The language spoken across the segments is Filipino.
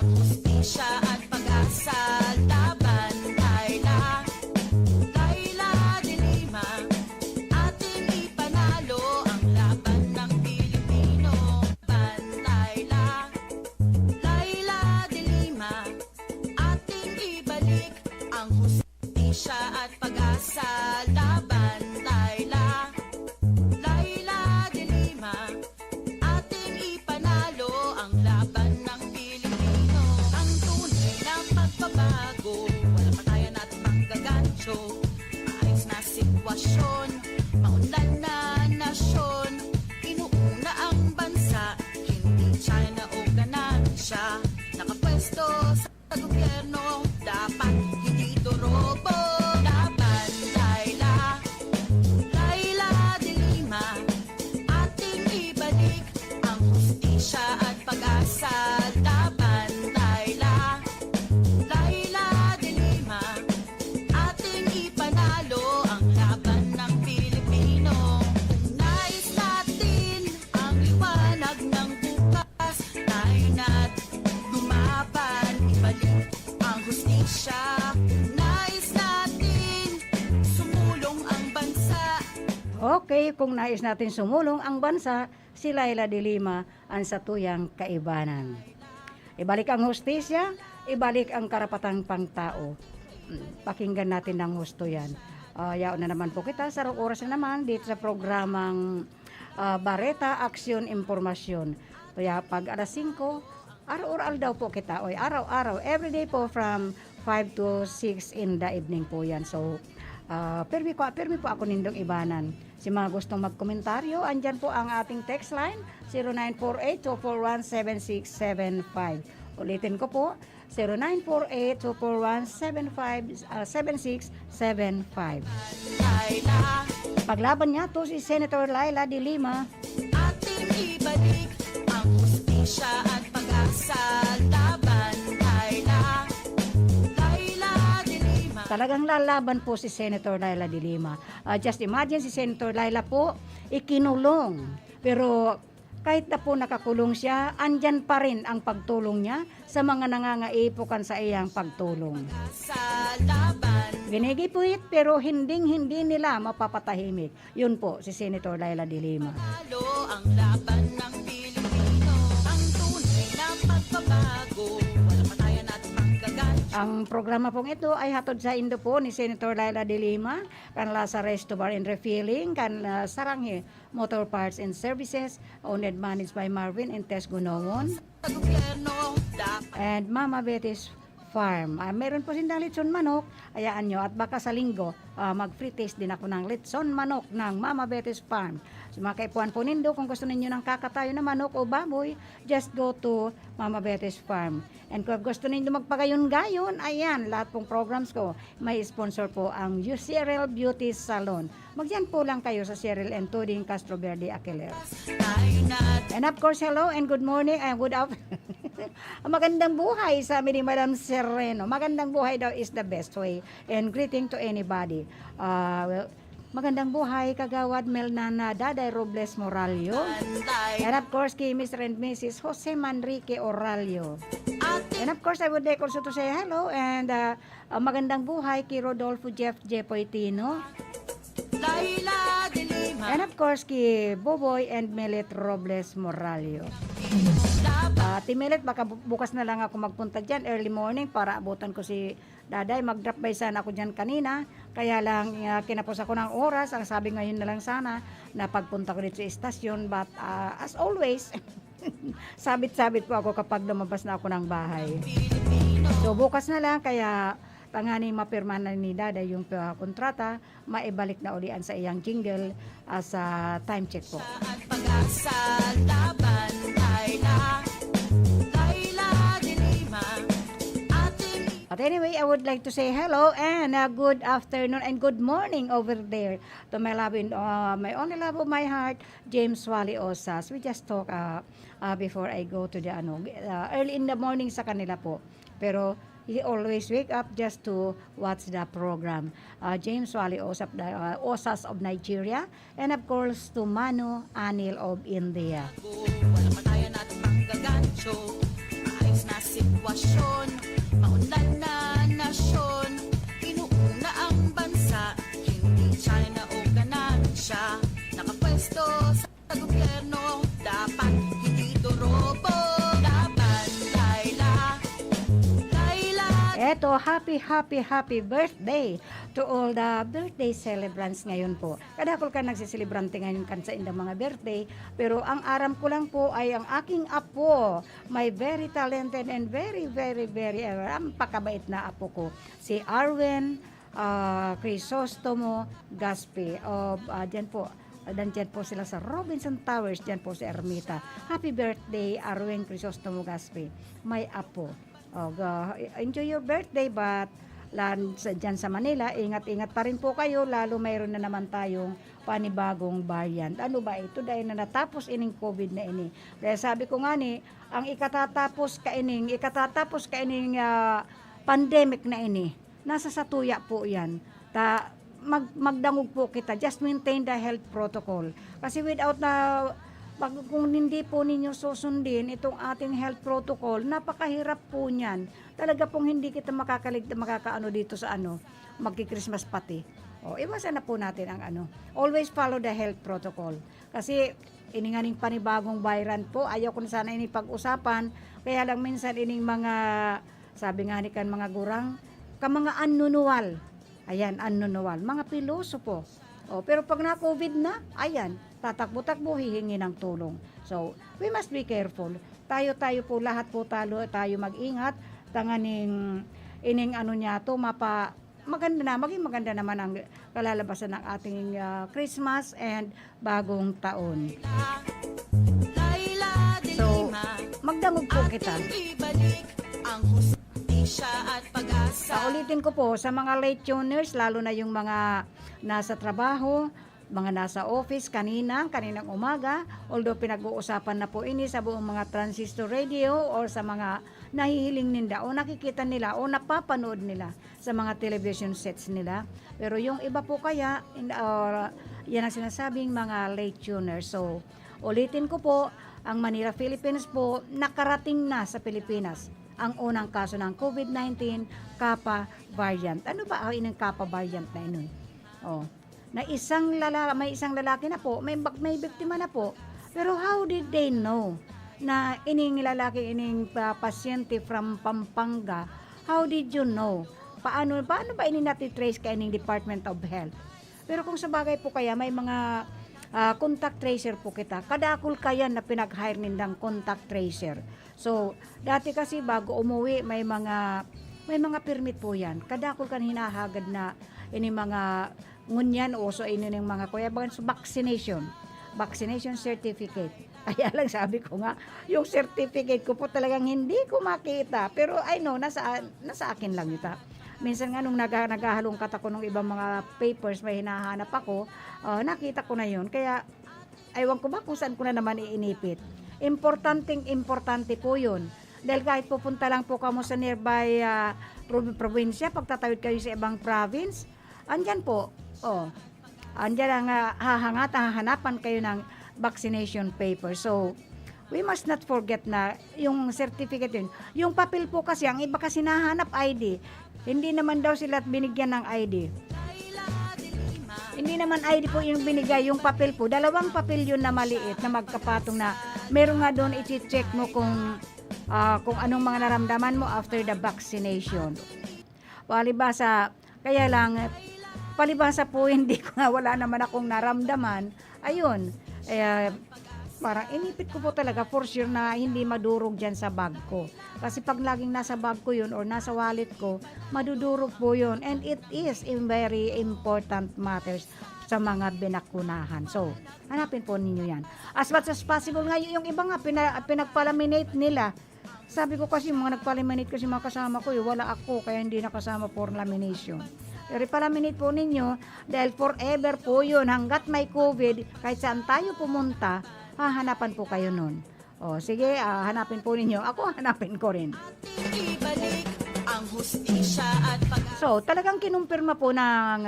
ang hustisya at pag-asa laban Laila, Laila de Lima, ating ipanalo ang laban ng Pilipino. Laban Laila, Laila de Lima, ating ibalik ang hustisya at pag-asa laban Laila, Laila de Lima, ating ipanalo ang laban ng Pilipino. Ang tunay na pagbabago, walang patayan at panggagancho, maayos na sitwasyon, maunlad na nasyon, inuuna ang bansa, hindi China o ganansya, nakapwesto sa gobyerno, dapat hindi dorobo. Laban Laila, Laila de Lima, ating ibalik ang hustisya at pag-asa laban Laila, Laila de Lima, ating ipanalo ang laban ng Pilipino. Kung nais natin ang liwanag ng bukas, tayo na't lumaban, ibalik ang hustisya. Kung nais natin sumulong ang bansa. Okay, kung nais natin sumulong ang bansa, si Laila de Lima ang satuyang kaibanan. Ibalik ang hustisya, ibalik ang karapatang pangtao. Pakinggan natin ng husto yan. Yaon na naman po kita, sa oras na naman dito sa programang Bareta Aksyon Impormasyon. Kaya pag alas 5, araw-araw daw po kita. Oy, araw-araw, everyday po from 5 to 6 in the evening po yan. So, permi po ako nindong ibanan. Si mga gustong magkomentaryo, andyan po ang ating text line, 0948-241-7675. Ulitin ko po, 0948-241-7675. Laila, Paglaban niya to si Senator Laila de Lima. ating ibalik ang hustisya at pag-asa laban Laila, Laila de Lima. Talagang lalaban po si Senator Laila de Lima. Just imagine si Senator Laila po ikinulong. Pero kahit na po nakakulong siya, andyan pa rin ang pagtulong niya sa mga nangangaipukan sa iyang pagtulong. Sa laban, Ginigipuit pero hindi nila mapapatahimik. Yun po si Senator Laila de Lima. talo ang laban ng Pilipino. Ang tunay na pagbabago, walang patayan at panggagancho. Ang programa pong ito ay hatod sa Indo po ni Senator Laila de Lima, kanla sa Resto Bar and Refilling, kanla Saranghe Motor Parts and Services, owned and managed by Marvin and Tess Gunawon, Sa gobyerno, dapat and Mama Betty's Farm. Meron po silang litson manok, ayaan nyo, at baka sa linggo, mag-free taste din ako ng litson manok ng Mama Betty's Farm. So mga kaipuan po nindo, kung gusto ninyo ng kakatayo na manok o baboy, just go to Mama Betty's Farm. And kung gusto ninyo magpagayon-gayon, ayan, lahat pong programs ko, may sponsor po ang Cyril Beauty Salon. Magyan po lang kayo sa Cyril and Tuding Castro Verde Aquiler. tayo natin. And of course, hello and good morning and good afternoon. Magandang buhay sa amin ni Madam Sereno. Magandang buhay daw is the best way. And greeting to anybody. Magandang buhay, Kagawad Melnana Daday Robles Moralio. And of course, kay Mr. and Mrs. Jose Manrique Oralio. And of course, I would like also to say hello and magandang buhay kay Rodolfo Jeff Jepoitino. Laila de Lima, And of course, kay Boboy and Melet Robles Moralio. Timelet, baka bukas na lang ako magpunta dyan early morning para abutan ko si Daday. Mag-drop by sana ako dyan kanina. Kaya lang kinapos ako ng oras. Ang sabi ngayon na lang sana na pagpunta ko dito sa istasyon. But as always, sabit-sabit po ako kapag lumabas na ako ng bahay. So bukas na lang, kaya tangani mapirma na ni Daday yung kontrata, maibalik na ulian sa iyang jingle as time check po. at pag-asa laban Laila, Laila de Lima, ating But anyway, I would like to say hello and good afternoon and good morning over there to my love in, my only love of my heart, James Wally Osas. We just talk before I go to the early in the morning sa kanila po. Pero he always wake up just to watch the program. James Wally Osas of Nigeria, and of course to Manu Anil of India. walang patayan at panggagancho, maayos na sitwasyon. Maunlad na nasyon, inuuna ang bansa. Hindi China o ganansya, nakapwesto sa gobyerno. Dapat hindi dorobo, laban Laila. Laila. Eto, happy birthday to all the birthday celebrants ngayon po. Kadakol ka nagsiselebrante ngayon kan sa indang mga birthday, pero ang aram ko lang po ay ang aking apo, my very talented and very pakabait na apo ko, si Arwen Crisostomo Gaspi. Diyan po, Nandiyan po sila sa Robinson Towers, diyan po si Ermita. Happy birthday, Arwen Crisostomo Gaspi, my apo. Enjoy your birthday, but dyan sa Manila, ingat-ingat pa rin po kayo, lalo mayroon na naman tayong panibagong variant. Ano ba ito? Dahil na natapos ining COVID na ini. Dahil sabi ko nga ni, ang ikatatapos ka ining pandemic na ini, nasa satuya po yan. Magdangog po kita, just maintain the health protocol. Kasi without kung hindi po ninyo susundin itong ating health protocol, napakahirap po niyan. Talaga pong hindi kita makakaano dito sa magki-Christmas pati. Iwasan na po natin ang always follow the health protocol. Kasi ininganing panibagong virus po, ayaw ko na sana ini pag-usapan, kaya lang minsan ining mga, sabi nga ni kan mga gurang, mga anunual. Ayan, anunual, mga piloso po. Pero pag na-COVID na, ayan, tatakbo-takbo, hihingi ng tulong. So, we must be careful. Tayo po, lahat po tayo mag-ingat. Tanganing, maging maganda naman ang kalalabasan ng ating Christmas and bagong taon. So, magdamog po kita. Ibalik ang hustisya at pag-asa. Ulitin ko po, sa mga late tuners, lalo na yung mga nasa trabaho, mga nasa office kaninang umaga, although pinag-uusapan na po ini sa buong mga transistor radio or sa mga nahihiling ninda o nakikita nila o napapanood nila sa mga television sets nila. Pero yung iba po kaya, yan ang sinasabing mga late tuners. So, ulitin ko po, ang Manila, Philippines po, nakarating na sa Pilipinas ang unang kaso ng COVID-19 Kappa variant. Ano ba ang inang Kappa variant na ino? Na may isang lalaki na po, may biktima na po. Pero how did they know na ining pasyente from Pampanga? How did you know? Paano ba natitrace ka ining Department of Health? Pero kung sa bagay po kaya may mga contact tracer po kita, kadakol kaya na pinag-hire nindang contact tracer. So, dati kasi bago umuwi, may mga permit po yan. Kadakol kan hinahagad na ini mga ngunyan o so ini ng mga kuya vaccination certificate. Kaya lang sabi ko nga, yung certificate ko po talagang hindi ko makita. Pero I know, nasa akin lang ito. Minsan nga nung naghahalongkat ako ng ibang mga papers, may hinahanap ako, nakita ko na yun. Kaya, aywan ko ba kung saan ko na naman iinipit. Importante po yun. Dahil kahit pupunta lang po kamo sa nearby probinsya, pagtatawid kayo sa ibang province, andyan po, andyan ang hahanapan kayo ng vaccination paper. So, we must not forget na yung certificate yun. Yung papel po kasi, ang iba kasi nahanap ID. Hindi naman daw sila binigyan ng ID. Hindi naman ID po yung binigay, yung papel po. Dalawang papel yun na maliit na magkapatong na meron nga doon i-check mo kung anong mga naramdaman mo after the vaccination. Palibasa po hindi ko nga, wala naman akong naramdaman. Ayun, parang inipit ko po talaga for sure na hindi madurog dyan sa bag ko. Kasi pag laging nasa bag ko yun or nasa wallet ko, madudurog po yun. And it is a very important matters sa mga binakunahan. So, hanapin po ninyo yan. As much as possible nga, yung iba nga, pinagpalaminate nila. Sabi ko kasi, mga nagpalaminate kasi mga kasama ko, wala ako, kaya hindi nakasama for lamination. Pero palaminate po ninyo, dahil forever po yun, hanggat may COVID, kahit saan tayo pumunta, hahanapan po kayo nun. Sige, hanapin po ninyo. Ako, hanapin ko rin. Ibalik ang hustisya at So, talagang kinumpirma po ng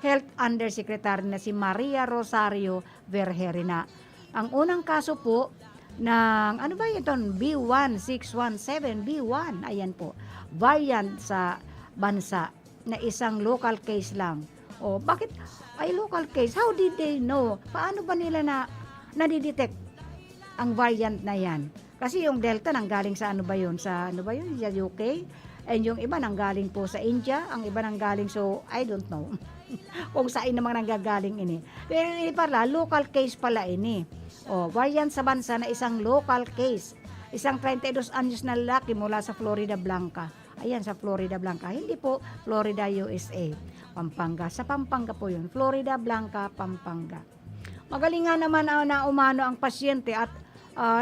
Health Undersecretary na si Maria Rosario Vergere na ang unang kaso po ng ano ba ito? B1617, B1. Ayan po. Variant sa bansa na isang local case lang. O bakit ay local case? How did they know? Paano ba nila nadidetect ang variant na yan? Kasi yung Delta nanggaling sa ano ba yun? Sa ano ba yun? Sa UK? And yung iba nanggaling po sa India, ang iba nanggaling so I don't know. Kung saan namang nanggagaling ini. Pero ini pala, local case pala ini. O, variant sa bansa na isang local case. Isang 32 anyos na lalaki mula sa Florida Blanca. Ayan, sa Florida Blanca. Hindi po Florida, USA. Pampanga. Sa Pampanga po yun. Florida Blanca, Pampanga. Magaling nga naman na umano ang pasyente at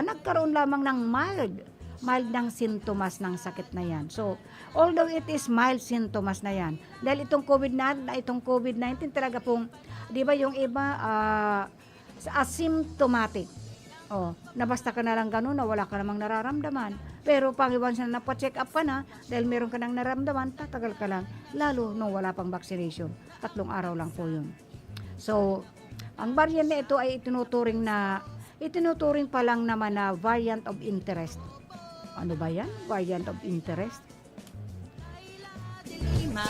nagkaroon lamang ng mild ng sintomas ng sakit na yan. So, although it is mild sintomas na yan, dahil itong COVID-19 talaga pong, di ba yung iba, asymptomatic. Na basta ka na lang ganun na wala ka namang nararamdaman. Pero pag once na napacheck up ka na, dahil meron ka nang nararamdaman, tatagal ka lang. Lalo nung wala pang vaccination. 3 araw lang po yun. So, ang variant na ito ay itinuturing pa lang naman na variant of interest. Ano ba yan? Variant of interest? Dilima,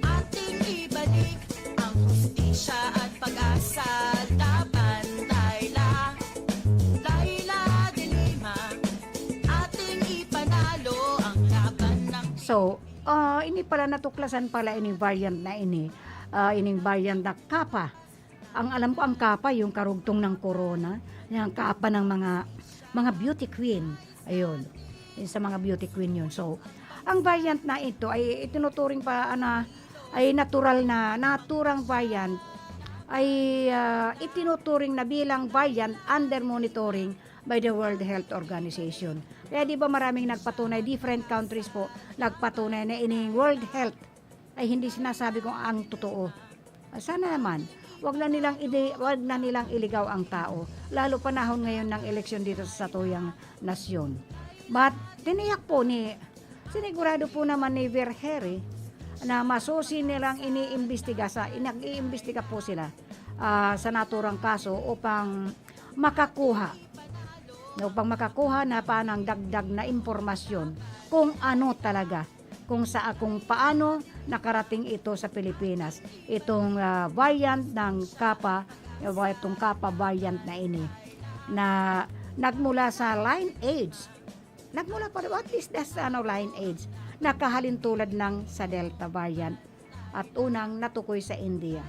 ating ibalik ang hustisya at pag-asa. Laban, Laila Dilima, ating ipanalo ang laban ng... So, ini pala natuklasan pala ining variant na ining variant na Kappa. Ang alam ko ang Kappa, yung karugtong ng corona, yung Kappa ng mga beauty queen. Ayun. Sa mga beauty queen yun. So, ang variant na ito ay itinuturing pa ay naturang variant ay itinuturing na bilang variant under monitoring by the World Health Organization. Kaya di ba maraming nagpatunay, different countries po nagpatunay na ining World Health ay hindi sinasabi kung ang totoo. Sana naman, wag na nilang iligaw ang tao, lalo panahon ngayon ng eleksyon dito sa satuyang nasyon. But tiniyak po sinigurado po naman ni Verheri na masusi nilang nag-iimbestiga po sila sa naturang kaso upang makakuha na panang dagdag na impormasyon kung ano talaga, kung paano nakarating ito sa Pilipinas. Itong variant ng Kappa, itong Kappa variant na ini na nagmula sa lineage. Nagmula pa at least lineage. Nakahalin tulad ng sa Delta variant at unang natukoy sa India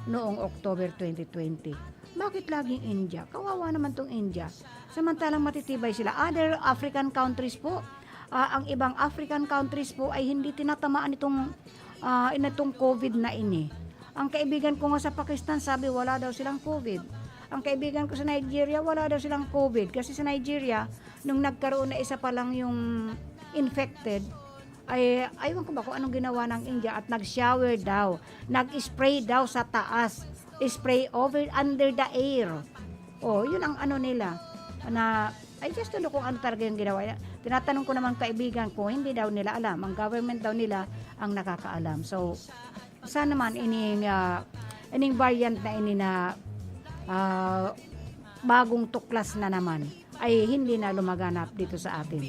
noong October 2020. Bakit laging India? Kawawa naman tong India. Samantalang matitibay sila. Other African countries po, ang ibang African countries po ay hindi tinatamaan itong COVID na ini. Ang kaibigan ko nga sa Pakistan sabi wala daw silang COVID. Ang kaibigan ko sa Nigeria wala daw silang COVID kasi sa Nigeria nung nagkaroon na isa pa lang yung infected ay aywan ko ba kung anong ginawa ng India at nag-shower daw, nag-spray daw sa taas, spray under the air. Yun ang nila na I just don't know kung ano talaga yung ginawa. Tinatanong ko naman kaibigan ko, hindi daw nila alam. Ang government daw nila ang nakakaalam. So, sana naman ining variant na bagong tuklas na naman ay hindi na lumaganap dito sa atin.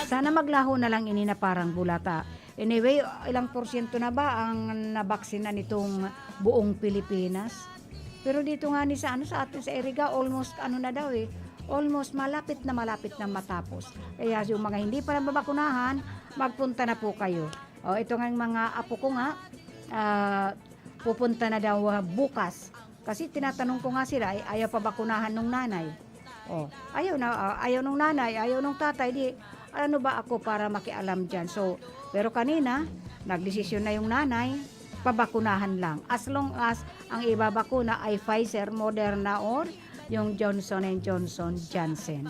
Sana maglaho na lang na parang bulata. Anyway, ilang porsyento na ba ang nabaksina nitong buong Pilipinas? Pero dito nga sa atin sa Eriga, almost almost malapit na matapos. Kaya yung mga hindi pa nababakunahan, magpunta na po kayo. Ito nga mga apo ko nga, pupunta na daw bukas. Kasi tinatanong ko nga sila, ayaw pa bakunahan nung nanay. Ayaw nung nanay, ayaw nung tatay, di ano ba ako para makialam dyan. So, pero kanina, nagdesisyon na yung nanay, pabakunahan lang. As long as ang ibabakuna ay Pfizer, Moderna, or yung Johnson & Johnson, Janssen.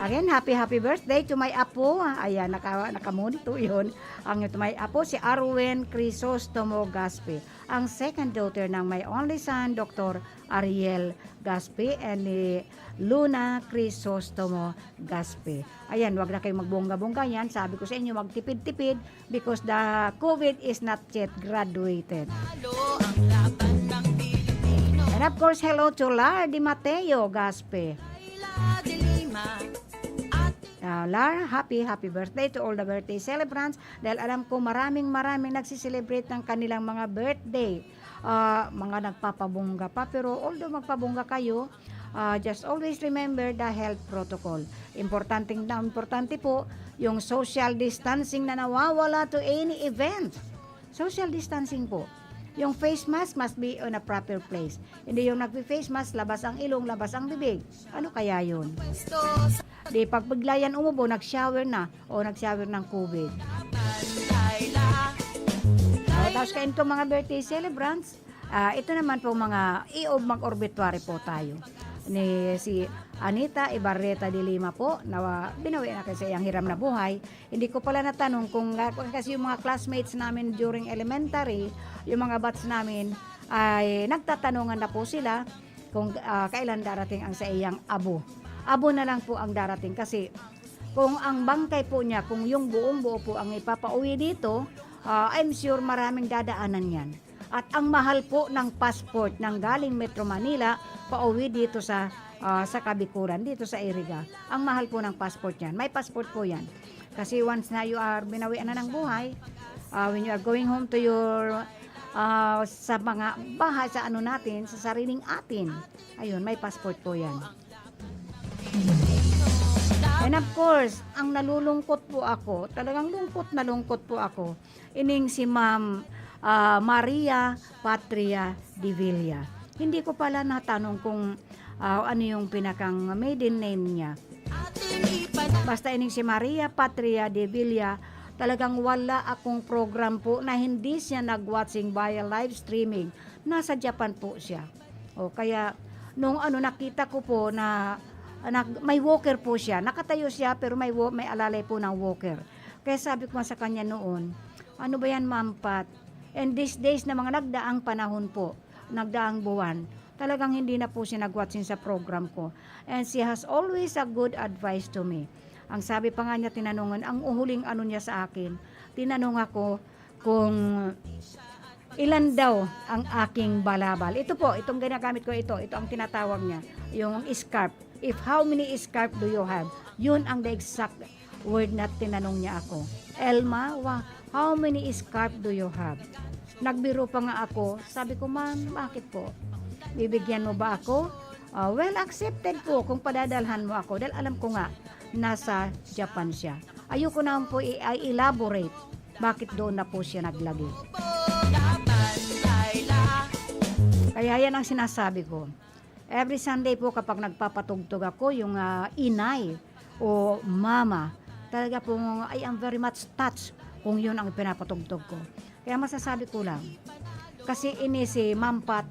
Again, happy birthday to my apo. Ayan, nakamonito yun. To my apo, si Arwen Crisostomo Gaspe. Ang second daughter ng my only son, Dr. Ariel Gaspe and ni Luna Crisostomo Gaspe. Ayan, wag na kayong magbongga-bongga yan. Sabi ko sa inyo, magtipid-tipid because the COVID is not yet graduated. Talo ang laban ng Pilipino. And of course, hello to Lar Di Mateo Gaspe. Laila de Lima at Lar, happy birthday to all the birthday celebrants dahil alam ko maraming nagsiselebrate ng kanilang mga birthday. Mga nagpapabungga pa, pero although magpabungga kayo, just always remember the health protocol. Importante po yung social distancing na nawawala to any event. Social distancing po. Yung face mask must be on a proper place. Hindi yung nagpi-face mask, labas ang ilong, labas ang bibig. Ano kaya yun? pwesto sa Di pagbiglayan umubo, nag-shower na o nag-shower ng COVID. Laila. Tapos kayo itong mga birthday celebrants, ito naman po mga mag-obituary po tayo. Si Anita Ibarreta de Lima po, na binawi na kasi ang hiram na buhay. Hindi ko pala natanong kung kasi yung mga classmates namin during elementary, yung mga batch namin ay nagtatanungan na po sila kung kailan darating ang sa iyang abo. Abo na lang po ang darating kasi kung ang bangkay po niya, kung yung buong buo po ang ipapauwi dito, I'm sure maraming dadaanan yan. At ang mahal po ng passport ng galing Metro Manila, pauwi dito sa Kabikuran, dito sa Iriga. Ang mahal po ng passport yan. May passport po yan. Kasi once na you are binawian na ng buhay, when you are going home to your sa mga bahay, sa ano natin, sa sariling atin, ayun, may passport po yan. And of course, ang nalulungkot po ako, talagang lungkot po ako, ining si Ma'am Maria Patria de Villa. Hindi ko pala natanong kung ano yung pinakang maiden name niya. Ating ipanag Basta ining si Maria Patria de Villa, talagang wala akong program po na hindi siya nag-watching via live streaming. Nasa Japan po siya. O kaya, nung nakita ko po na may walker po siya. Nakatayo siya pero may alalay po ng walker. Kaya sabi ko sa kanya noon, ano ba yan, Ma'am Pat? And these days na mga nagdaang panahon po, nagdaang buwan, talagang hindi na po siya nag-watching sa program ko. And she has always a good advice to me. Ang sabi pa nga niya, tinanungan, ang uhuling niya sa akin, tinanong ako kung ilan daw ang aking balabal. Ito po, itong ginagamit ko ito ang tinatawag niya, yung scarf. If how many scarf do you have? Yun ang the exact word na tinanong niya ako. Elma, how many scarf do you have? Nagbiro pa nga ako. Sabi ko, ma'am, bakit po? Bibigyan mo ba ako? Well, accepted po kung padadalhan mo ako. Dahil alam ko nga, nasa Japan siya. Ayoko na po i-elaborate bakit doon na po siya naglagay. po laban Laila. Kaya yan ang sinasabi ko. Every Sunday po kapag nagpapatugtog ako, yung inay o mama, talaga po I am very much touched kung yun ang pinapatugtog ko. Kaya masasabi ko lang, kasi ini si Ma'am Pat,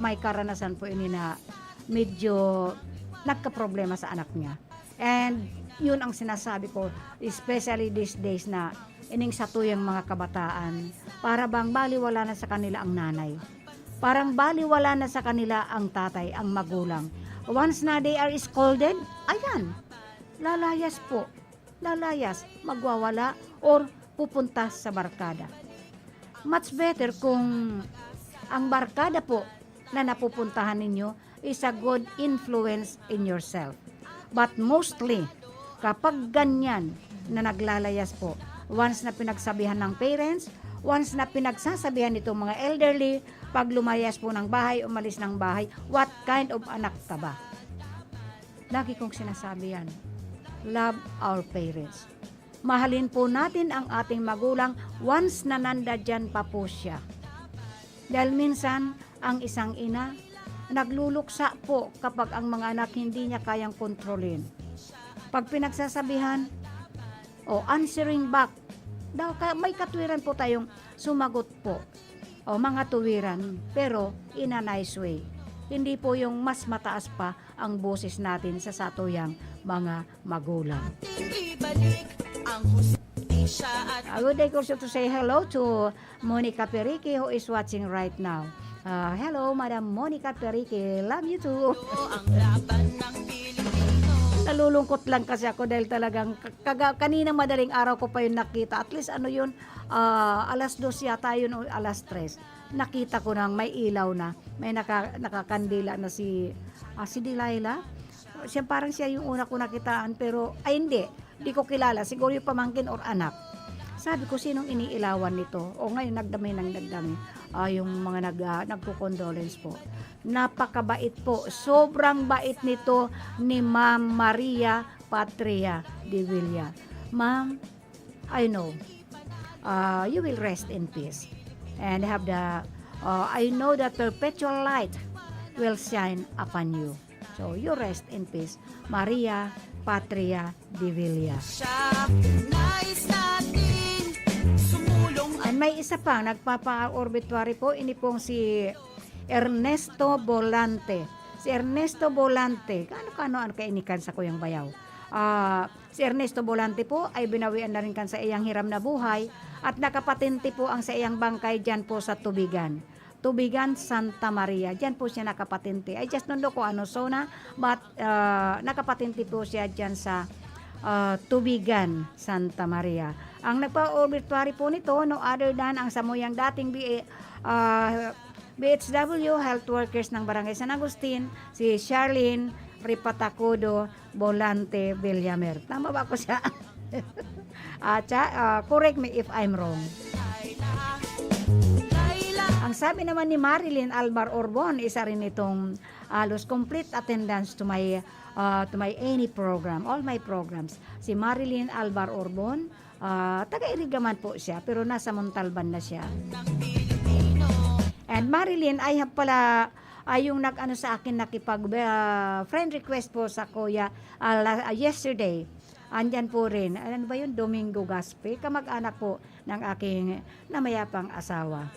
may karanasan po ini na medyo nagka-problema sa anak niya. And yun ang sinasabi ko, especially these days na ining satuyang mga kabataan, para bang baliwala na sa kanila ang nanay. Parang baliwala na sa kanila ang tatay, ang magulang. Once na they are scolded, ayan, lalayas po. Lalayas, magwawala, or pupunta sa barkada. Much better kung ang barkada po na napupuntahan ninyo is a good influence in yourself. But mostly, kapag ganyan na naglalayas po, once na pinagsabihan ng parents, once na pinagsasabihan itong mga elderly, pag lumayas po ng bahay, umalis ng bahay, what kind of anak ka ba? Lagi kong sinasabi yan. Love our parents. Mahalin po natin ang ating magulang once na nandadyan pa po siya. Dahil minsan, ang isang ina, nagluluksa po kapag ang mga anak hindi niya kayang kontrolin. Pag pinagsasabihan, answering back, may katwiran po tayong sumagot po. Mga tuwiran, pero in a nice way. Hindi po yung mas mataas pa ang boses natin sa satuyang mga magulang. Ibalik ang hustisya at I would like also to say hello to Monica Perique who is watching right now. Hello, Madam Monica Perique. Love you too. Ang laban ng Pilipino. Nalulungkot lang kasi ako dahil talagang kaninang madaling araw ko pa yun nakita. At least ano yun, alas 2 yata yun o alas 3. Nakita ko nang may ilaw na. May nakakandila na si Delilah. Siya parang siya yung una ko nakitaan pero ay hindi. Di ko kilala. Siguro yung pamangkin or anak. Sabi ko, sinong iniilawan nito? O ngayon, nagdami. Yung mga nagko-condolence po. Napakabait po. Sobrang bait nito ni Ma'am Maria Patria de Villa. Ma'am, I know. You will rest in peace. And have I know that perpetual light will shine upon you. So, you rest in peace. Maria Patria de Villa. Siya, nais natin sumulong And may isa pa, nagpapa-obituary po, ini pong si Ernesto Bolante. Si Ernesto Bolante, ano kainikan sa Kuyang Bayaw. Si Ernesto Bolante po ay binawian na rin kan sa iyang hiram na buhay at nakapatente po ang sa iyang bangkay dyan po sa Tubigan, Santa Maria. Diyan po siya nakapatente. I just don't know kung ano zona, but nakapatente po siya dyan sa Tubigan, Santa Maria. Ang nagpa-obituary po nito, no other than ang samuyang dating BHW health workers ng Barangay San Agustin, si Charlene Ripatacudo Bolante Villamer. Tama ba ako siya? Correct me if I'm wrong. Ang sabi naman ni Marilyn Alvar Orbon, isa rin itong halos complete attendance to my any program, all my programs. Si Marilyn Alvar Orbon, taga-Irigaman po siya, pero nasa Montalban na siya. And Marilyn, I have pala, yung nag-ano sa akin, friend request po sa Kuya yesterday. Andyan po rin, ano ba yun, Domingo Gaspe, kamag-anak po ng aking namayapang asawa.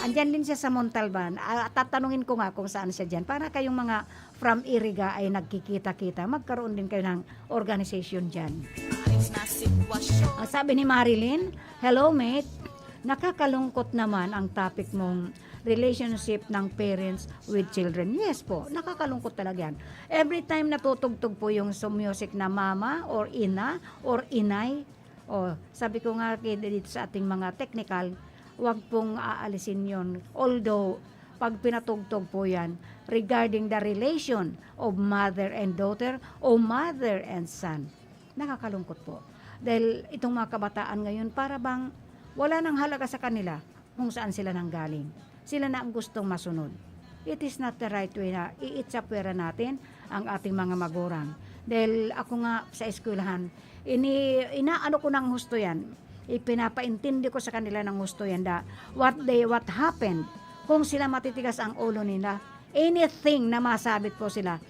Andyan din siya sa Montalban. Tatanungin ko nga kung saan siya dyan. Para kayong mga from Iriga ay nagkikita-kita, magkaroon din kayo ng organization dyan. Ang sabi ni Marilyn, hello mate, nakakalungkot naman ang topic mong relationship ng parents with children. Yes po, nakakalungkot talaga yan. Every time natutugtog po yung music na mama or ina or inay, sabi ko nga dito sa ating mga technical, wag pong aalisin yon. Although, pag pinatugtog po yan, regarding the relation of mother and daughter o mother and son, nakakalungkot po. Dahil itong mga kabataan ngayon, para bang wala nang halaga sa kanila kung saan sila nanggaling. Sila na ang gustong masunod. It is not the right way na iitsapwera natin ang ating mga magulang. Dahil ako nga sa eskwelahan, inaano ko ng husto yan. Ipinapaintindi ko sa kanila ng gusto yan what happened kung sila matitigas ang ulo nila, anything na masabit po sila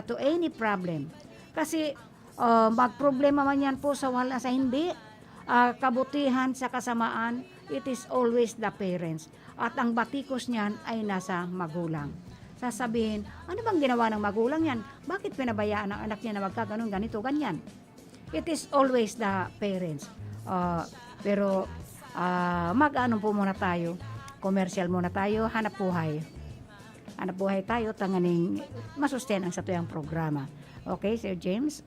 to any problem, kasi magproblema man yan po sa wala sa hindi, kabutihan sa kasamaan, it is always the parents, at ang batikos niyan ay nasa magulang. Sasabihin, ano bang ginawa ng magulang yan? Bakit pinabayaan ang anak niya na magkaganon, ganito, ganyan? It is always the parents. Pero mag-ano po muna tayo, commercial muna tayo, hanap buhay tayo, tanganing masusten ang satuyang programa. Okay, Sir James?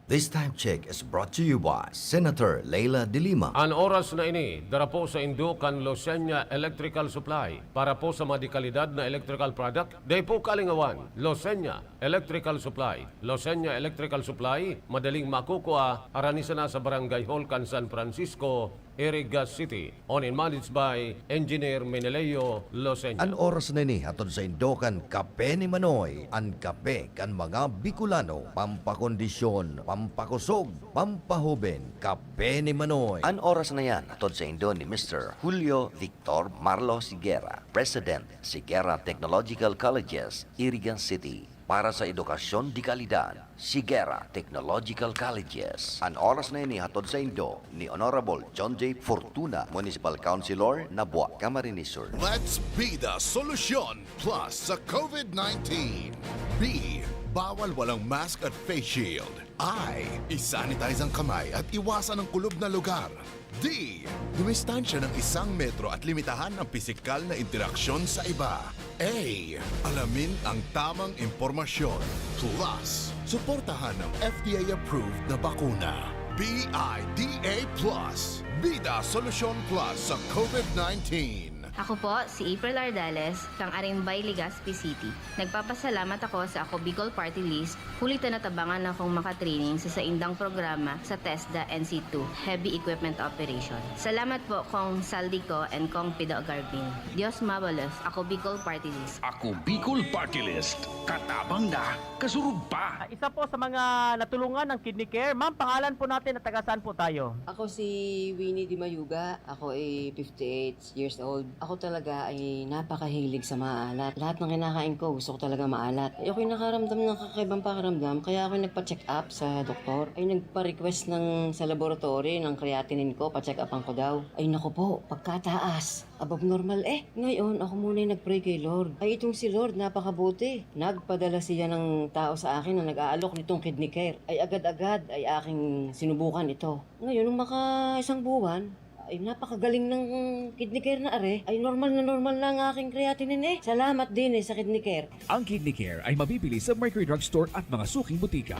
This time check is brought to you by Senator Leila de Lima. Ang oras na ini, dara po sa Indukan Losenya Electrical Supply para po sa madikalidad na electrical product. Day po kalingawan, Losenya Electrical Supply. Losenya Electrical Supply, madaling makukuha, aranisa na sa Barangay Holcan, San Francisco, Iriga City. Owned and managed by Engineer Meneleo Losenya. Ang oras na ini hatod sa Indukan Kape ni Manoy. Ang kape kan mga Bicolano, pampakondisyon, pampakusog, pampahuben. Kape ni Manoy. Ang oras na yan, atod sa Indo ni Mr. Julio Victor Marlo Sigera, President, Sigera Technological Colleges, Irigan City. Para sa edukasyon di kalidad, Sigera Technological Colleges. Ang oras na ini hatod sa Indo ni Honorable John J. Fortuna, Municipal Councilor, Nabua, Camarines Sur. Let's be the solution plus sa COVID-19. Be bawal walang mask at face shield. I, isanitize ang kamay at iwasan ang kulob na lugar. D, dumistansya ng 1 metro at limitahan ang pisikal na interaksyon sa iba. A, alamin ang tamang impormasyon. Plus, suportahan ng FDA-approved na bakuna. BIDA Plus, Bida Solusyon Plus sa COVID-19. Ako po, si April Ardales, kang Arimbay, Legazpi City. Nagpapasalamat ako sa Ako Bicol Party List, huli natabangan akong makatraining sa saindang programa sa TESDA NC2, Heavy Equipment Operation. Salamat po kong Saldico and kong Pido Garbin. Dios mabalos, Ako Bicol Party List. Ako Bicol Party List. Katabang na, kasurug pa. Isa po sa mga natulungan ng Kidney Care. Ma'am, pangalan po natin at taga saan po tayo? Ako si Winnie Di Mayuga. Ako ay 58 years old. Ako talaga ay napakahilig sa maalat. Lahat ng kinakain ko, gusto ko talaga maalat. Ako'y nakaramdam ng kakaibang pakiramdam, kaya ako nagpa-check up sa doktor. Ay nagpa-request sa laboratory ng creatinine ko, pa-check upan ko daw. Ay naku po, pagkataas. Above normal Ngayon, ako muna yung nag-pray kay Lord. Ay itong si Lord, napakabuti. Nagpadala siya ng tao sa akin na nag-aalok nitong Kidney Care. Ay agad-agad ay aking sinubukan ito. Ngayon, nung maka 1 buwan, ay napakagaling ng Kidney Care na ay normal na ang aking creatinine Salamat din sa Kidney Care. Ang Kidney Care ay mabibili sa Mercury Drug Store at mga suking butika.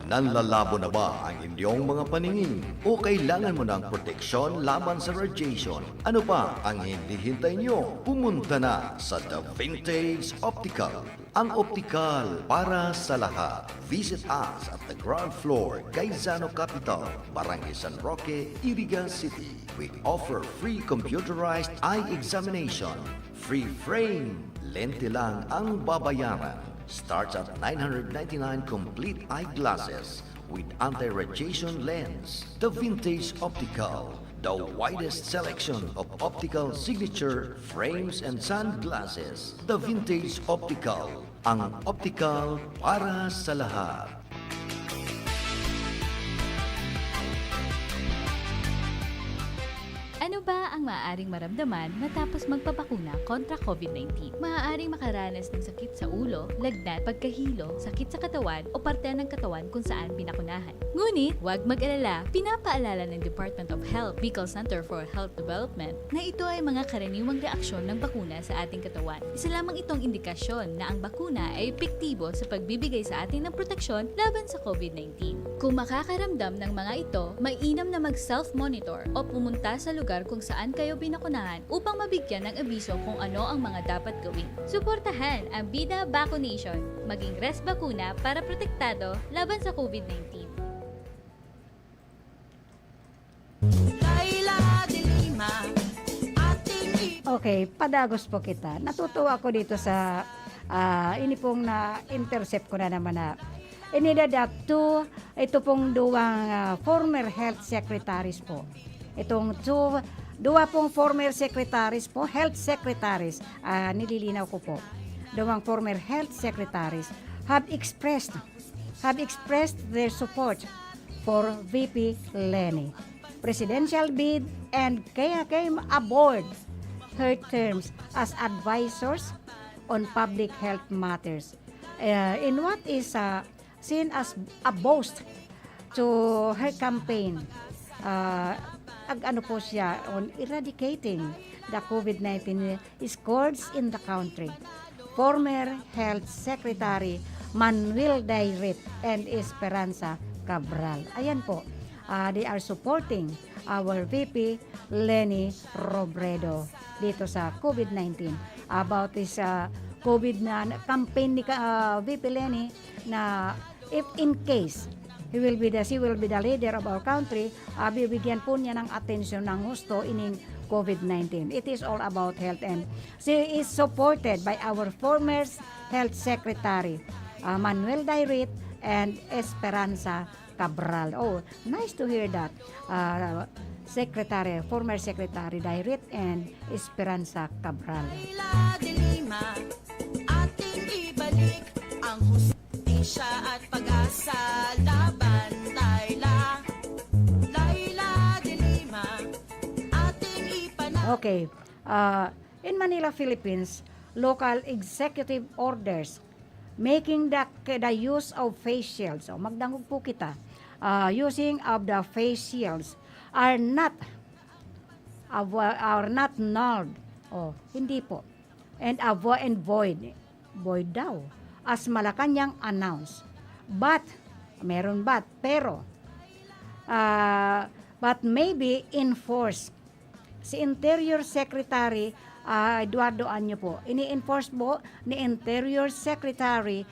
Nanlalabo na ba ang inyong mga paningin? O kailangan mo ng proteksyon laban sa radiation? Ano pa ang hinihintay nyo? Pumunta na sa The Vintage Optical. Ang optical para sa lahat. Visit us at the ground floor, Gaisano Capital, Barangay San Roque, Irigan City. We offer free computerized eye examination. Free frame. Lente lang ang babayaran. Starts at 999 complete eyeglasses with anti-radiation lens. The Vintage Optical. The widest selection of optical signature frames and sunglasses. The Vintage Optical. Ang optical para sa lahat. Ano ba ang maaaring maramdaman matapos magpapakuna kontra COVID-19? Maaaring makaranas ng sakit sa ulo, lagnat, pagkahilo, sakit sa katawan o parte ng katawan kung saan binakunahan. Ngunit, huwag mag-alala, pinapaalala ng Department of Health, Bicol Center for Health Development, na ito ay mga karaniwang reaksyon ng bakuna sa ating katawan. Isa lamang itong indikasyon na ang bakuna ay epektibo sa pagbibigay sa atin ng proteksyon laban sa COVID-19. Kung makakaramdam ng mga ito, mainam na mag-self-monitor o pumunta sa lugar kung saan kayo binakunahan upang mabigyan ng abiso kung ano ang mga dapat gawin. Suportahan ang Bida Vaccination, maging res bakuna para protektado laban sa COVID-19. Laila de Lima, ating Okay, padagos po kita. Natutuwa ako dito sa ini pong na-intercept ko na naman na inidadapto ito pong duwang former health secretaries po. Itong duwa pong former secretaries po, health secretaries, nililinaw ko po. Duwang former health secretaries have expressed their support for VP Leni. Presidential bid and kaya came aboard her terms as advisors on public health matters. In what is seen as a boast to her campaign, ano po siya on eradicating the COVID-19 scourge in the country. Former Health Secretary Manuel Dairit and Esperanza Cabral. Ayan po, they are supporting our VP Leni Robredo dito sa COVID-19 about this COVID na campaign ni VP Leni na if in case she will be the leader of our country, bibigyan po niya ng atensyon ng gusto ining COVID-19. It is all about health and she is supported by our former health secretary Manuel Dairit and Esperanza Cabral. Oh, nice to hear that. Former Secretary Dairit and Esperanza Cabral. Laila de Lima, ating ibalik ang hustisya at pag-asa laban. Laila de Lima, ating ipanag. Okay. In Manila, Philippines, local executive orders making the use of face shields. So, magdangog po kita. Using of the face shields are not nulled. Hindi po. And void daw. As Malacanang announced. But, meron but, pero, but maybe enforced. Si Interior Secretary Eduardo Anyo po. Ini-enforce po ni Interior Secretary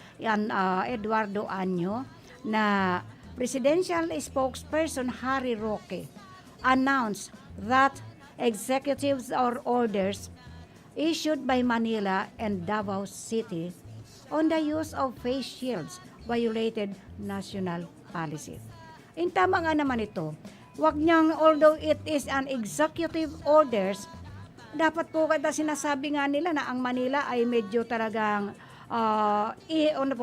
Eduardo Anyo na Presidential Spokesperson Harry Roque announced that executives or orders issued by Manila and Davao City on the use of face shields violated national policy. Tama nga naman ito. Wag niyang, although it is an executive orders, dapat po kada sinasabi nga nila na ang Manila ay medyo talagang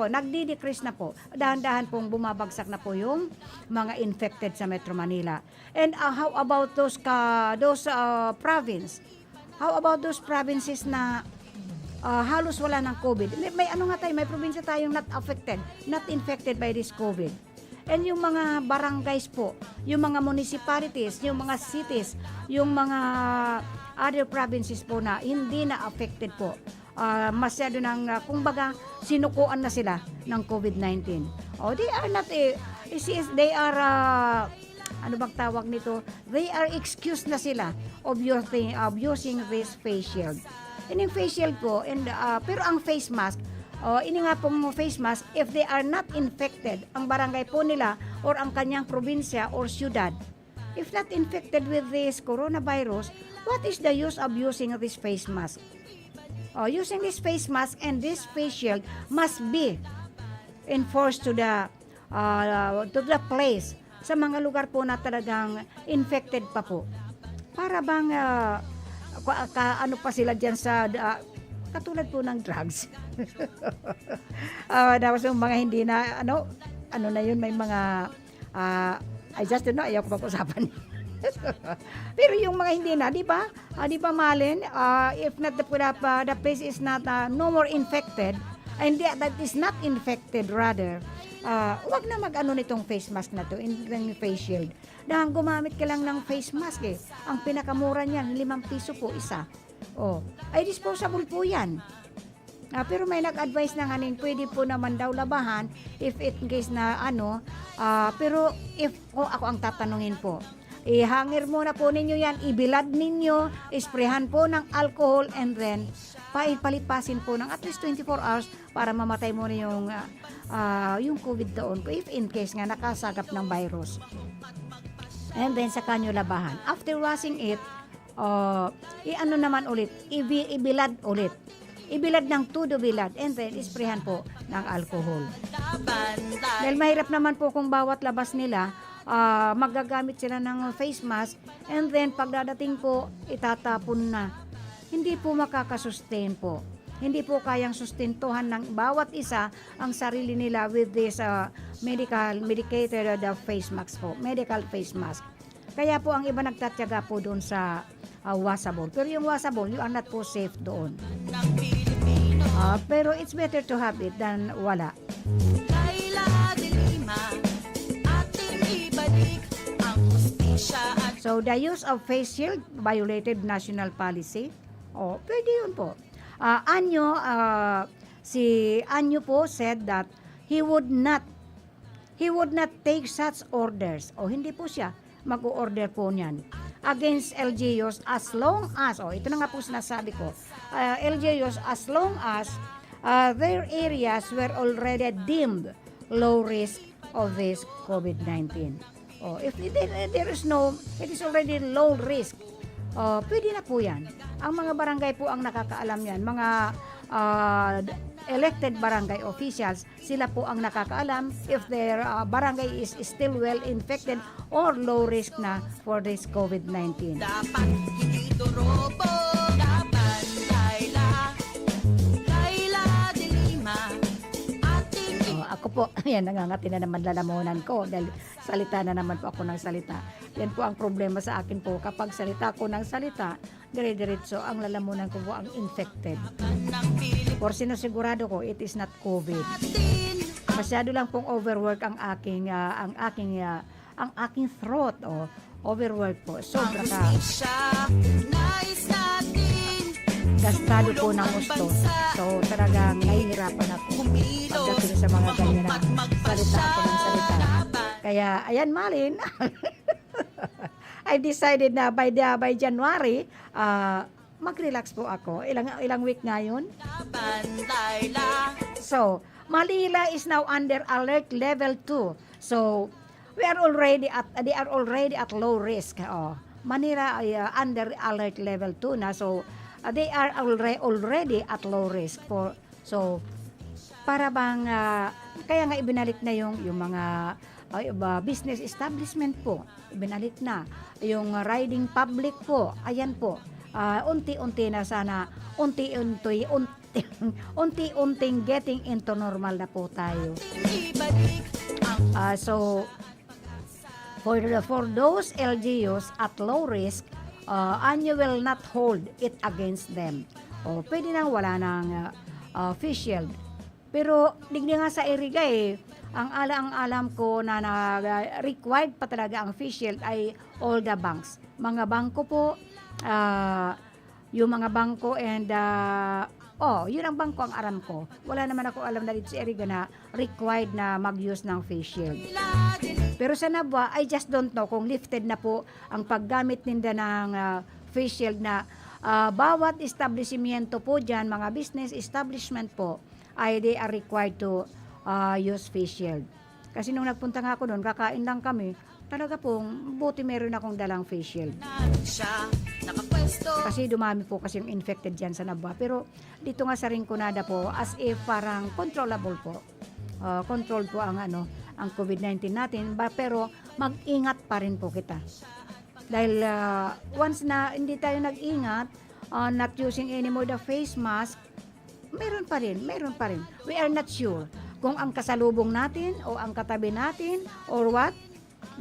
nagdi-decrease na po. Dahan-dahan pong bumabagsak na po yung mga infected sa Metro Manila. And how about those province? How about those provinces na halos wala ng COVID? May probinsya tayong not infected by this COVID. And yung mga barangays po, yung mga municipalities, yung mga cities, yung mga other provinces po na hindi na affected po. Masyado ng, kumbaga, sinukuan na sila ng COVID-19. They are not, they are, ano bang tawag nito? They are excused na sila of using this face shield. And yung face shield po, pero ang face mask, ini nga pong face mask, if they are not infected, ang barangay po nila or ang kanyang probinsya or syudad, if not infected with this coronavirus, what is the use of using this face mask? Using this face mask and this face shield must be enforced to the place, sa mga lugar po na talagang infected pa po. Para bang ano pa sila dyan sa katulad po ng drugs. Dapat yung mga hindi na ano na yun, may mga I just don't know, ayaw ko pag-usapan. Pero yung mga hindi na, di ba? Di ba, Malin? If not the place is not no more infected, and that is not infected rather, wag na mag-ano nitong face mask na to, in face shield. Dahil gumamit ka lang ng face mask Ang pinakamura niyan, 5 piso po isa. Ay disposable po yan. Pero may nag-advise na nganin, pwede po naman daw labahan if in case na pero if ako ang tatanungin po, ihangir muna po ninyo yan, ibilad ninyo, isprehan po ng alcohol, and then palipasin po ng at least 24 hours para mamatay muna yung COVID doon, if in case nga nakasagap ng virus. And then saka nyo labahan. After washing it, i-ano naman ulit, ibilad ulit. Ibilad ng tudo bilad, and then isprehan po ng alcohol. Dahil mahirap naman po kung bawat labas nila, magagamit sila ng face mask, and then pagdadating po, itatapon na. Hindi po makakasustain po. Hindi po kayang sustentuhan ng bawat isa ang sarili nila with this medicated face mask po, medical face mask. Kaya po ang iba nagtatyaga po doon sa washable. Pero yung washable, you are not po safe doon. Pero it's better to have it than wala. So the use of face shield violated national policy. Pwede yun po. Si Anyo po said that he would not take such orders. Hindi po siya mag-order po niyan against LGUs as long as, ito na nga po sinasabi ko, LGUs as long as their areas were already deemed low risk of this COVID-19. If there is it is already low risk, pwede na po yan. Ang mga barangay po ang nakakaalam yan. Mga elected barangay officials, sila po ang nakakaalam if their barangay is still well infected or low risk na for this COVID-19. Dapat hindi dorobo, dapat Laila de Lima, ating Ako po, ayan, nangangati na naman lalamunan ko dahil salita na naman po ako ng salita. Yan po ang problema sa akin po. Kapag salita ko ng salita, dire-diretso ang lalamunan ko po ang infected. Por sinasigurado ko, it is not COVID. Masyado lang pong overwork ang aking throat o overwork po. Sobra ka. Gastado po ng gusto. So talagang nahihirapan ako pagdating sa mga ganyan na salita ako ng salita. Kaya ayan Malin, I decided na by January, mag-relax po ako. Ilang week ngayon. So, Manila is now under alert level 2. So, they are already at low risk. Manila ay under alert level 2 na. So, they are already at low risk for para bang kaya nga ibinalik na yung mga business establishment po, ibinalik na yung riding public po, ayan po, unti-unti na sana, unti-unting getting into normal na po tayo. So for those LGUs at low risk, and you will not hold it against them. Pwede nang wala ng face shield. Pero digdi nga sa Iriga ang alam ko na required pa talaga ang face shield ay all the banks. Mga bangko po, yung mga bangko and yun ang bangko ang alam ko. Wala naman ako alam na dito sa Iriga na required na mag-use ng face shield. Pero sa Nabwa, I just don't know kung lifted na po ang paggamit nila ng face shield na bawat establishmento po dyan, mga business establishment po, ay they are required to use face shield. Kasi nung nagpunta nga ako doon, kakain lang kami, talaga pong buti meron akong dalang face shield. Kasi dumami po kasi yung infected dyan sa Nabwa. Pero dito nga sa Rinconada po, as if parang controllable po. Control po ang COVID-19 natin, pero mag-ingat pa rin po kita. Dahil once na hindi tayo nag-ingat, not using anymore the face mask, meron pa rin. We are not sure kung ang kasalubong natin o ang katabi natin or what,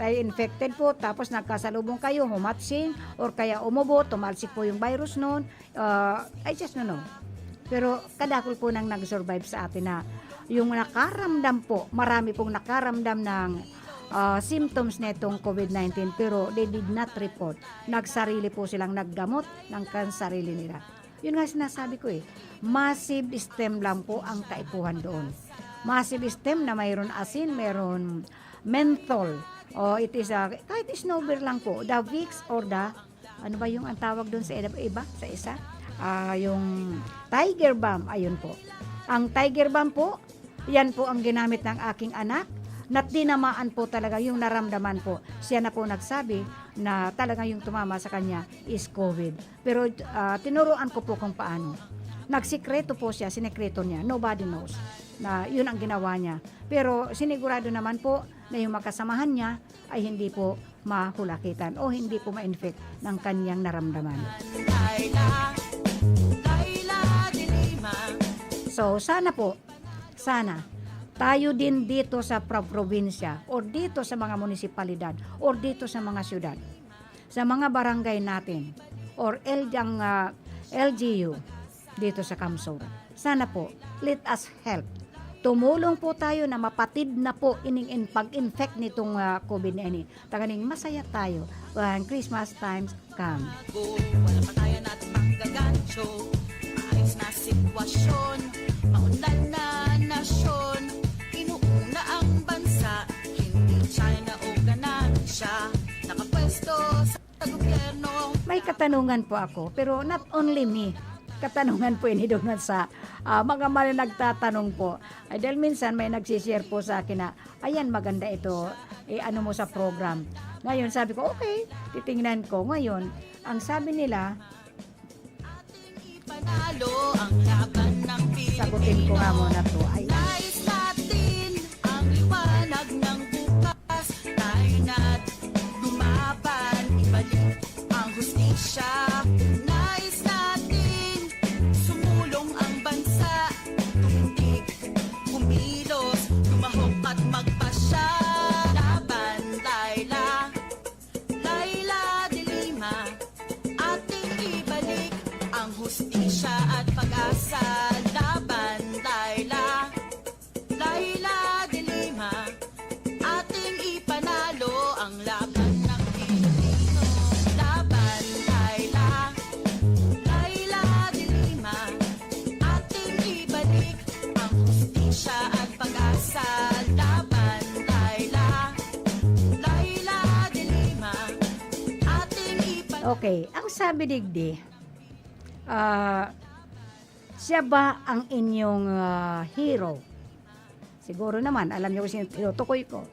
dahil infected po, tapos nagkasalubong kayo, humatsing, or kaya umubo, tumalsik po yung virus noon. I just don't know. Pero kadakol po nang nag-survive sa atin na yung nakaramdam po, marami pong nakaramdam ng symptoms netong COVID-19 pero they did not report. Nagsarili po silang naggamot ng sarili nila. Yun nga sinasabi ko massive stem lang po ang kaipuhan doon. Massive stem na mayroon asin, mayroon menthol. It is kahit snowbeer lang po, the Vicks or the, ano ba yung ang tawag doon sa iba, sa isa? Yung Tiger Balm, ayun po. Ang Tiger Balm po, yan po ang ginamit ng aking anak. Natinamaan po talaga yung naramdaman po. Siya na po nagsabi na talaga yung tumama sa kanya is COVID. Pero tinuruan ko po kung paano. Nagsikreto po siya, sinekreto niya. Nobody knows na yun ang ginawa niya. Pero sinigurado naman po na yung makasamahan niya ay hindi po mahulakitan o hindi po ma-infect ng kanyang naramdaman. So sana tayo din dito sa probinsya or dito sa mga munisipalidad or dito sa mga syudad, sa mga barangay natin or LGU dito sa Kamsur. Sana po, let us help. Tumulong po tayo na mapatid na po pag-infect nitong COVID-19. Taganing masaya tayo when Christmas times come. Wala pa tayo natin manggagancho. Ayos na sitwasyon, maunlad na nasyon. Inuuna ang bansa, hindi China o ganansya. Nakapwesto sa gobyerno. May katanungan po ako, pero not only me. Katanungan po ini doon sa mga mali nagtatanong po. Dahil minsan may nagsishare po sa akin na, ayan maganda ito, ano mo sa program. Ngayon sabi ko, okay, titingnan ko. Ngayon, ang sabi nila, Panalo ang laban ng Pilipino. sagutin ko nga muna to. Nais natin ang liwanag ng bukas. Tayo na't lumaban, ibalik ang hustisya. Nais natin sumulong ang bansa. Tumindig, kumilos, lumahok. Okay, ang sabi digdi, siya ba ang inyong hero? Siguro naman, alam niyo kung sino tinutukoy ko.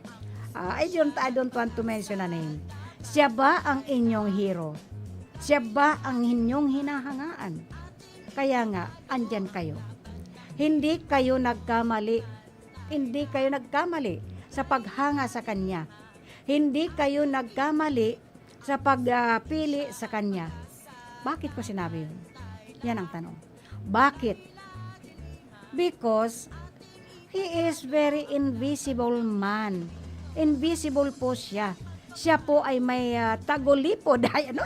I don't want to mention a name. Siya ba ang inyong hero? Siya ba ang inyong hinahangaan? Kaya nga, andyan kayo. Hindi kayo nagkamali. Hindi kayo nagkamali sa paghanga sa Kanya. Hindi kayo nagkamali sa pagpili sa Kanya. Bakit ko sinabi yun? Yan ang tanong. Bakit? Because He is very invisible man. Invisible po siya. Siya po ay may tagolipod. Ay, ano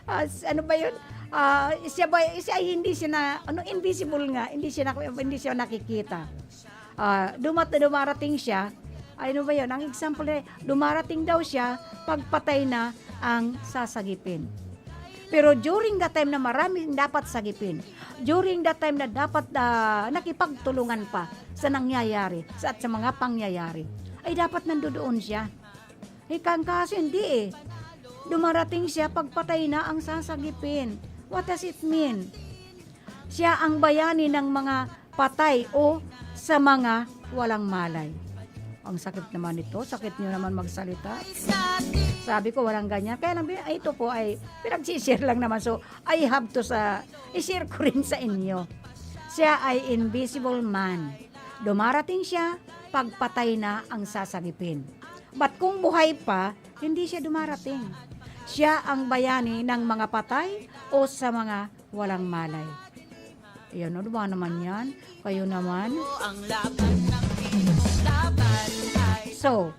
ano ba yun? Siya ay hindi siya na, invisible nga, hindi siya nakikita. Dumarating siya, ano ba yun? Ang example na, dumarating daw siya, pagpatay na ang sasagipin. Pero during the time na maraming dapat sagipin, during the time na dapat nakipagtulungan pa sa nangyayari, at sa mga pangyayari, ay dapat nandoon siya. Kaso hindi Dumarating siya, pagpatay na ang sasagipin. What does it mean? Siya ang bayani ng mga patay o sa mga walang malay. Ang sakit naman ito, sakit nyo naman magsalita. Sabi ko walang ganyan. Kaya lang, ito po ay pinagsishare lang naman. So, I have to i-share ko rin sa inyo. Siya ay invisible man. Dumarating siya, pagpatay na ang sasagipin. But kung buhay pa, hindi siya dumarating. Siya ang bayani ng mga patay o sa mga walang malay. Yan, ano ba naman yan? Kayo naman? So,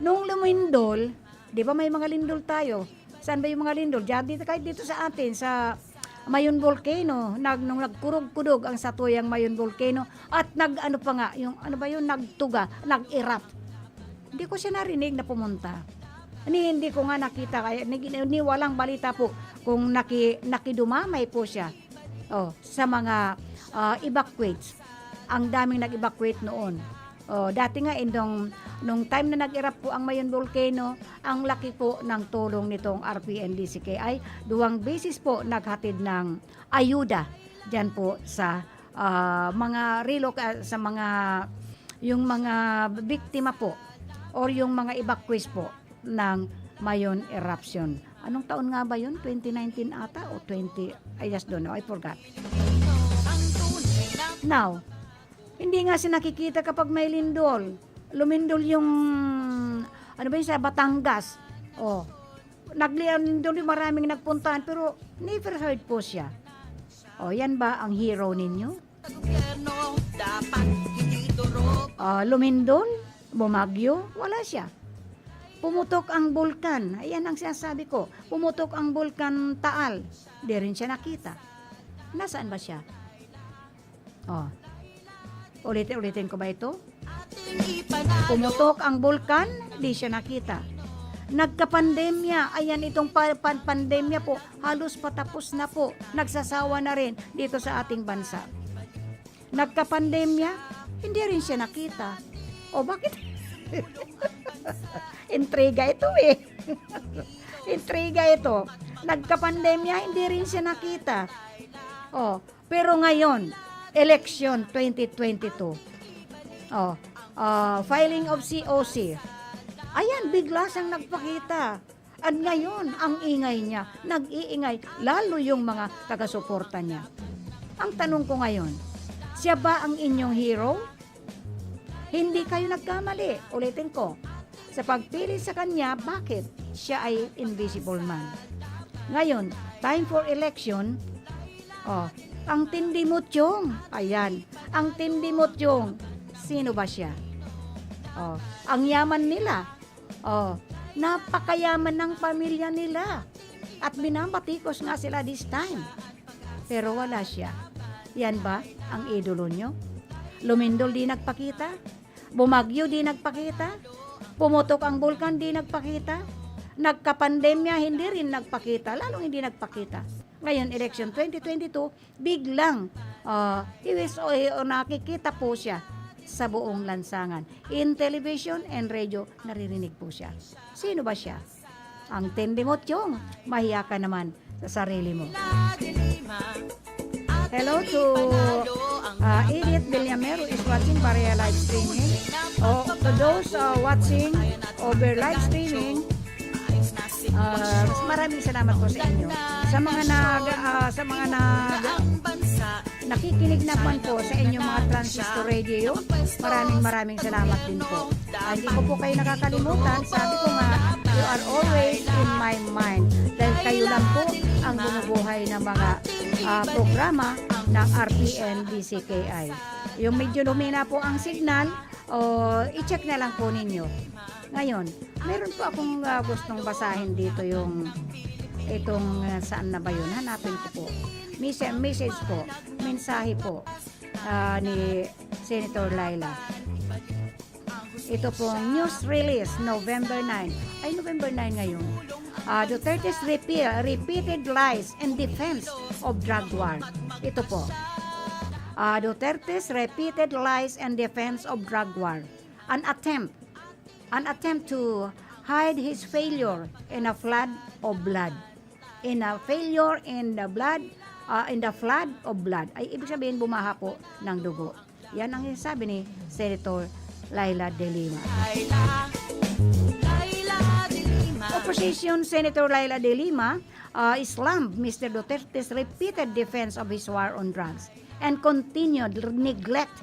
nung lumindol, di ba may mga lindol tayo? Saan ba yung mga lindol? Diyan dito, kahit dito sa atin, sa Mayon Volcano, nung nagkurog-kurog ang satuyang Mayon Volcano, at nag-ano pa nga, yung ano ba yun, nagtuga, nag-erupt. Hindi ko siya narinig na pumunta. Hindi ko nga nakita, kaya ni walang balita po kung nakidumamay po siya sa mga evacuates. Ang daming nag-evacuate noon. Dati nga nung time na nag-erupt po ang Mayon Volcano, ang laki po ng tulong nitong RPNDCK ay 2 beses po naghatid ng ayuda diyan po sa mga sa mga yung mga biktima po or yung mga evacuees po ng Mayon eruption. Anong taon nga ba yun? 2019 ata o 20? I just don't know. I forgot. Now, hindi nga siya nakikita kapag may lindol. Lumindol yung, ano ba yun, sa Batangas. Naglindol yung maraming nagpuntahan, pero never heard po siya. Yan ba ang hero ninyo? Lumindol, bumagyo, wala siya. Pumutok ang bulkan. Ayan ang sinasabi ko. Pumutok ang bulkan Taal. Di rin siya nakita. Nasaan ba siya? Ulitin ko ba ito? Pumutok ang bulkan, di siya nakita. Nagkapandemya, ayan itong pandemya po, halos patapos na po. Nagsasawa na rin dito sa ating bansa. Nagkapandemya, hindi rin siya nakita. Bakit? Intriga ito Intriga ito. Nagkapandemya, hindi rin siya nakita. Pero ngayon, election 2022. Filing of COC. Ayan, bigla siyang nagpakita. At ngayon, ang ingay niya, nag-iingay, lalo yung mga taga-suporta niya. Ang tanong ko ngayon, siya ba ang inyong hero? Hindi kayo nagkamali. Ulitin ko. Sa pagpili sa kanya, bakit? Siya ay invisible man. Ngayon, time for election, ang Tindi Mutyong, ayan, ang Tindi Mutyong, sino ba siya? Ang yaman nila, napakayaman ng pamilya nila, at binabatikos nga sila this time. Pero wala siya. Yan ba ang idolo nyo? Lumindol di nagpakita? Bumagyo di nagpakita? Pumutok ang bulkan di nagpakita? Nagkapandemya hindi rin nagpakita, lalong hindi nagpakita. Ngayon, election 2022, biglang nakikita po siya sa buong lansangan. In television and radio, naririnig po siya. Sino ba siya? Ang tindi mo, Tiyong. Mahiya ka naman sa sarili mo. Hello to Edith Villamero is watching Pareha live streaming. To those watching over live streaming, maraming salamat po sa inyo. Sa mga nakikinig naman po sa inyong mga transistor radio, maraming salamat din po. Hindi ko po kayo nakakalimutan. Sabi ko nga, you are always in my mind. Dahil kayo lang po ang bumubuhay ng mga programa ng RPN DCKI. Yung medyo lumina po ang signal, i-check na lang po ninyo. Ngayon, meron po akong gustong basahin dito itong saan na ba yun? Hanapin ko po. Message po, mensahe po ni Senator Laila. Ito pong news release, November 9. Ay, November 9 ngayon. Duterte's repeated lies in defense of drug war. Ito po. Duterte's repeated lies in defense of drug war. An attempt to hide his failure in a flood of blood. In a failure in the flood of blood. Ay, ibig sabihin, bumaha po ng dugo. Yan ang sabi ni Senator Laila De Lima. Opposition Senator Laila De Lima slammed Mr. Duterte's repeated defense of his war on drugs and continued neglect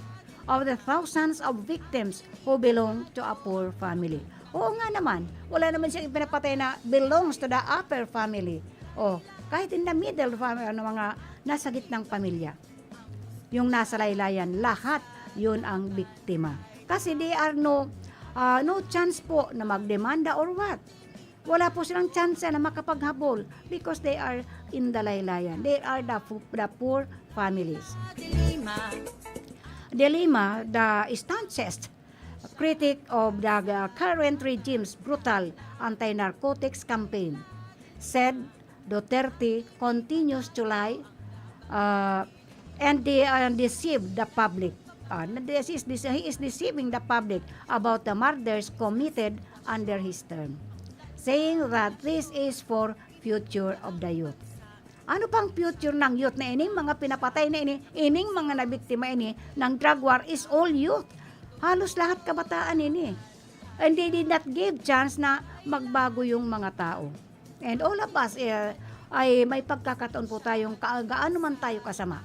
of the thousands of victims who belong to a poor family. Oo nga naman, wala naman siyang ipinapatay na belongs to the upper family. Kahit in the middle family, mga nasa gitnang pamilya. Yung nasa laylayan, lahat yun ang biktima. Kasi they are no chance po na magdemanda or what. Wala po silang chance na makapaghabol because they are in the laylayan. They are the poor families. De Lima, the staunchest critic of the current regime's brutal anti-narcotics campaign, said Duterte continues to lie and deceive the public. He is deceiving the public about the murders committed under his term, saying that this is for future of the youth. Ano pang future ng youth na ining mga pinapatay na ining mga nabiktima ng drug war is all youth. Halos lahat kabataan And they did not give chance na magbago yung mga tao. And all of us ay may pagkakataon po tayong gaano man tayo kasama.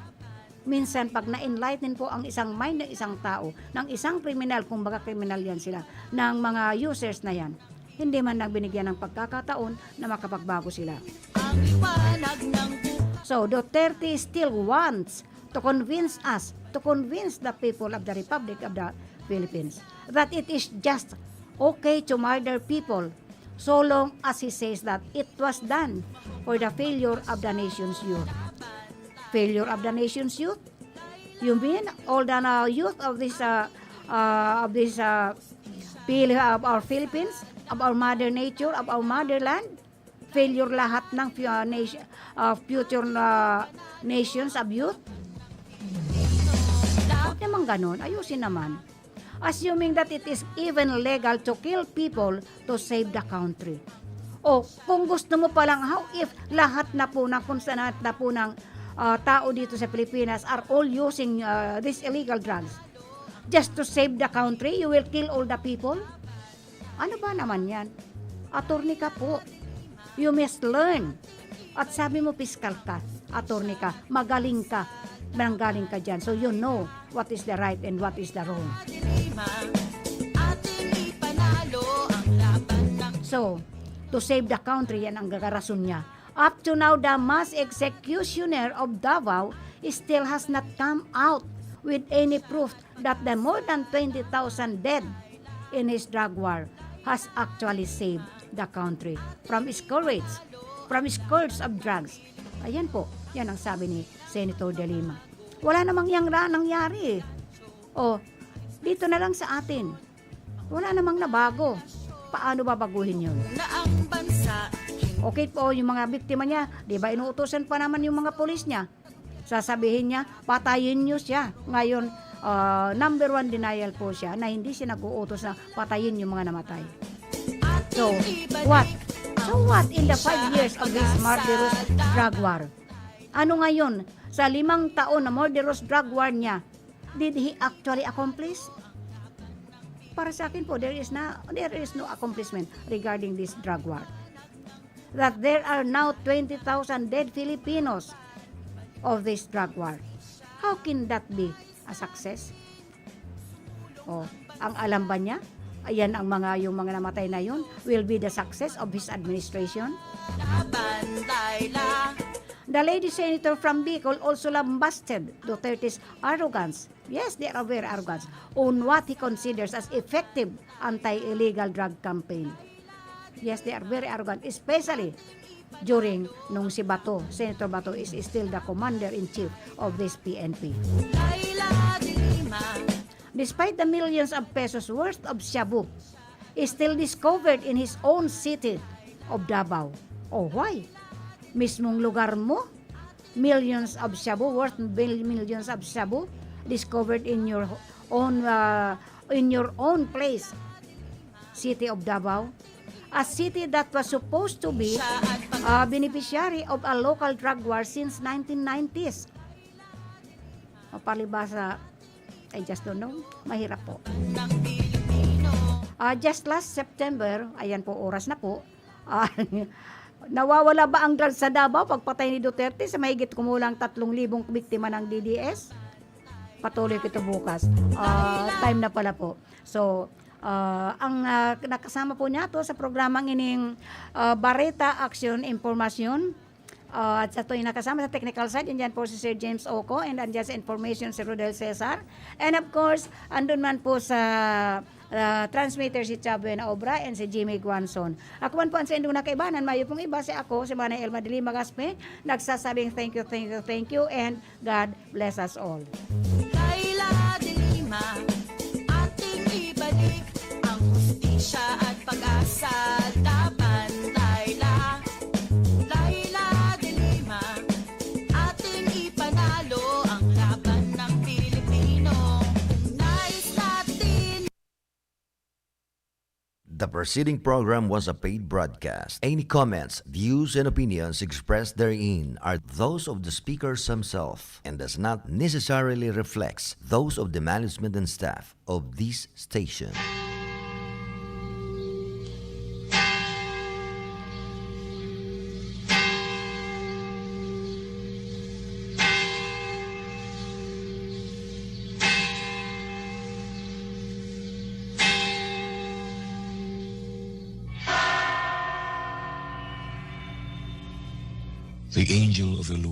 Minsan pag na-enlighten po ang isang mind ng isang tao, ng isang kriminal, kung baga kriminal yan sila, ng mga users na yan, hindi man nagbinigyan ng pagkakataon na makapagbago sila. So Duterte still wants to convince the people of the Republic of the Philippines that it is just okay to murder people so long as he says that it was done for the failure of the nation's youth. Failure of the nation's youth? You mean all the youth of our Philippines, of our mother nature, of our motherland? Failure lahat ng future nations of youth? Huwag naman ganun. Ayusin naman. Assuming that it is even legal to kill people to save the country. Kung gusto mo palang, how if lahat na po ng konsanat na po ng tao dito sa Pilipinas are all using these illegal drugs just to save the country, you will kill all the people? Ano ba naman yan? Attorney ka po. You must learn. At sabi mo, piskal ka, attorney ka, magaling ka, nanggaling ka dyan. So you know what is the right and what is the wrong. So, to save the country, yan ang gagarason niya. Up to now, the mass executioner of Davao still has not come out with any proof that the more than 20,000 dead in his drug war has actually saved the country from scourge of drugs. Ayan po, yan ang sabi ni Senator De Lima. Wala namang yang nangyari dito na lang sa atin. Wala namang nabago. Paano babaguhin yun? Okay po, yung mga biktima niya, di ba inuutosan pa naman yung mga polis niya? Sasabihin niya, patayin niyo siya. Ngayon, number 1 denial po siya na hindi siya nag-uutos na patayin yung mga namatay. So, what? So what in the 5 years of this murderous drug war? Ano ngayon, sa 5 taon na murderous drug war niya, did he actually accomplish? Para sa akin po, there is no accomplishment regarding this drug war. That there are now 20,000 dead Filipinos of this drug war. How can that be a success? Ang alam ba niya? Ayan yung mga namatay na yun will be the success of his administration. The lady senator from Bicol also lambasted Duterte's arrogance. Yes, they are very arrogant on what he considers as effective anti-illegal drug campaign. Yes, they are very arrogant, especially during nung si Bato, Senator Bato is still the commander-in-chief of this PNP. Despite the millions of pesos worth of shabu is still discovered in his own city of Davao. Oh, why? Mismong lugar mo, millions of shabu discovered in your own place, city of Davao, a city that was supposed to be a beneficiary of a local drug war since 1990s. Palibasa, I just don't know. Mahirap po. Just last September, ayan po, oras na po, nawawala ba ang drugs sa Davao pagpatay ni Duterte sa mahigit kumulang 3,000 biktima ng DDS? Patuloy ko ito bukas. Time na pala po. So, ang nakasama po niya to sa programang ining Bareta Action Information. At sa ito yung nakasama sa technical side, andyan po si Sir James Oco, and andyan sa information si Rodel Cesar. And of course, andun man po sa transmitter si Chabuen Obra and si Jimmy Guanzon. Ako man po ang sa indong nakaibanan, mayo pong iba si ako, si Manay Elma Dilima Gaspe, nagsasabing thank you, and God bless us all. Laila de Lima, ating ibalik ang hustisya at pag-asa. Laban, Laila. Laila de Lima, ating ipanalo ang laban ng Pilipino. Nais natin. The preceding program was a paid broadcast. Any comments, views, and opinions expressed therein are those of the speakers themselves and does not necessarily reflect those of the management and staff of this station. The angel of the Lord